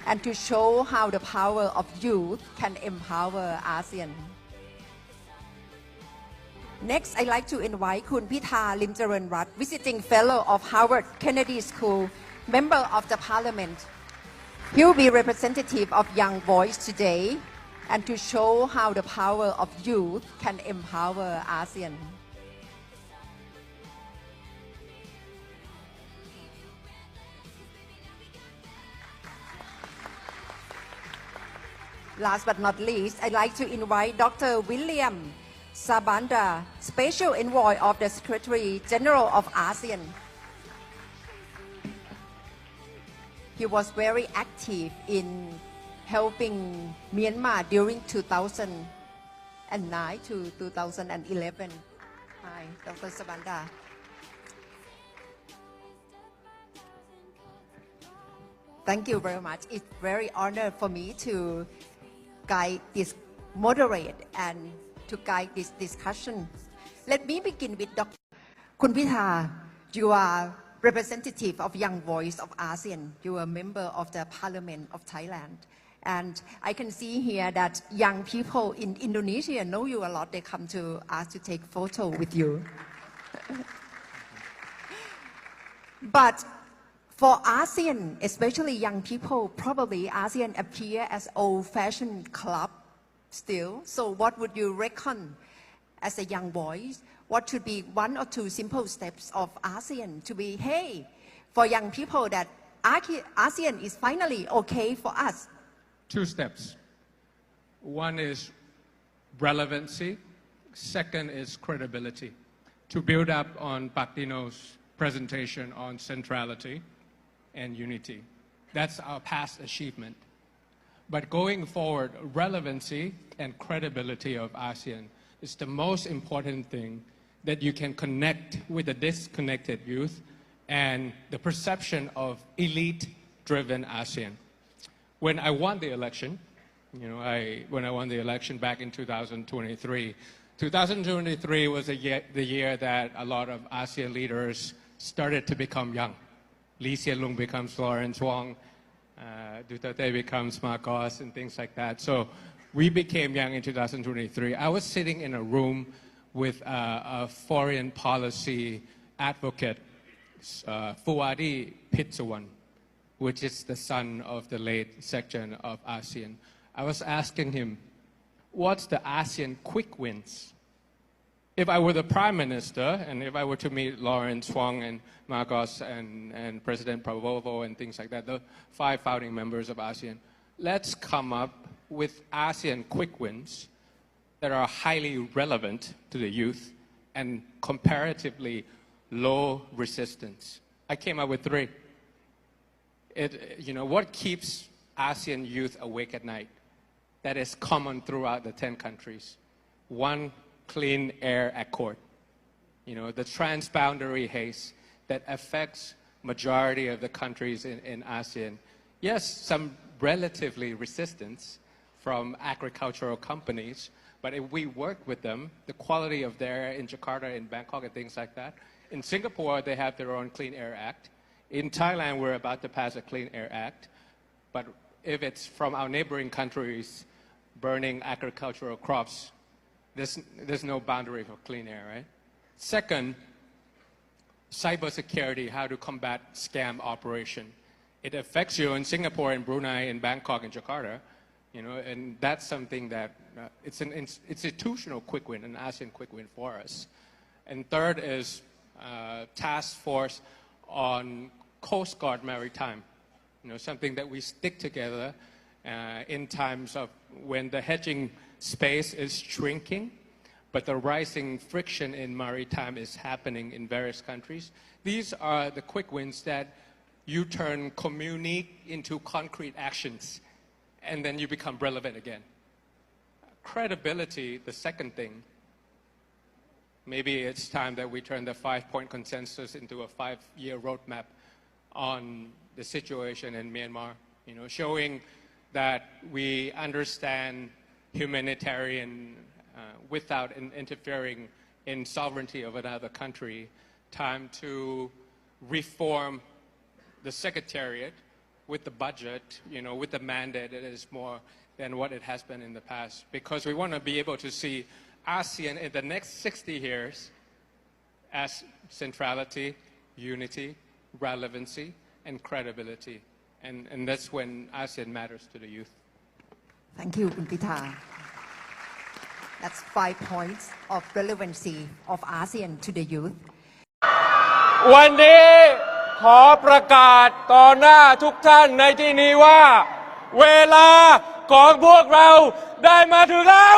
and to show how the power of youth can empower ASEAN. Next, I'd like to invite Kun Pitha Limjaran-Rat, visiting fellow of Harvard Kennedy School, member of the Parliament. He will be representative of Young Voice today and to show how the power of youth can empower ASEAN. Last but not least, I'd like to invite Dr. William Sabandra, Special Envoy of the Secretary General of ASEAN. He was very active in helping Myanmar during 2009 to 2011. Hi, Dr. Sabandra. Thank you very much. It's very honor for me to guide this, moderate and to guide this discussion. Let me begin with Dr. Kun Pitha. You are representative of Young Voice of ASEAN. You are a member of the Parliament of Thailand. And I can see here that young people in Indonesia know you a lot. They come to ask to take photo with you. But for ASEAN, especially young people, probably ASEAN appear as old-fashioned club still. So what would you reckon as a young voice? What should be one or two simple steps of ASEAN to be, hey, for young people that ASEAN is finally okay for us? 2 steps. One is relevancy. Second is credibility. To build up on Patino's presentation on centrality and unity. That's our past achievement. But going forward, relevancy and credibility of ASEAN is the most important thing that you can connect with the disconnected youth and the perception of elite-driven ASEAN. When I won the election, when I won the election back in 2023, 2023 was the year that a lot of ASEAN leaders started to become young. Lee Hsien Loong becomes Lawrence Wong, Duterte becomes Marcos and things like that. So we became young in 2023. I was sitting in a room with a foreign policy advocate, Fuadi Pitsuwan, which is the son of the late section of ASEAN. I was asking him, what's the ASEAN quick wins? If I were the prime minister, and if I were to meet Lawrence Wong and Marcos and President Prabowo and things like that, the 5 founding members of ASEAN, let's come up with ASEAN quick wins that are highly relevant to the youth and comparatively low resistance. I came up with 3. What keeps ASEAN youth awake at night? That is common throughout the 10 countries. 1, Clean Air Accord. The transboundary haze that affects majority of the countries in ASEAN. Yes, some relatively resistance from agricultural companies, but if we work with them, the quality of the air in Jakarta, in Bangkok, and things like that. In Singapore, they have their own Clean Air Act. In Thailand, we're about to pass a Clean Air Act. But if it's from our neighboring countries burning agricultural crops, there's no boundary for clean air, right? Second, cybersecurity, how to combat scam operation. It affects you in Singapore, in Brunei, in Bangkok, in Jakarta, and that's something that it's an institutional quick win, an ASEAN quick win for us. And third is task force on Coast Guard Maritime, something that we stick together in times of when the hedging space is shrinking, but the rising friction in maritime is happening in various countries. These are the quick wins that you turn communique into concrete actions, and then you become relevant again. Credibility, the second thing. Maybe it's time that we turn the 5-point consensus into a 5-year roadmap on the situation in Myanmar, showing that we understand humanitarian without interfering in sovereignty of another country. Time to reform the secretariat with the budget, with the mandate, it is more than what it has been in the past. Because we want to be able to see ASEAN in the next 60 years as centrality, unity, relevancy, and credibility. And that's when ASEAN matters to the youth. Thank you, คุณพิธา That's 5 points of relevancy of ASEAN to the youth. วันนี้ขอประกาศต่อหน้าทุกท่านในที่นี้ว่า เวลาของพวกเราได้มาถึงแล้ว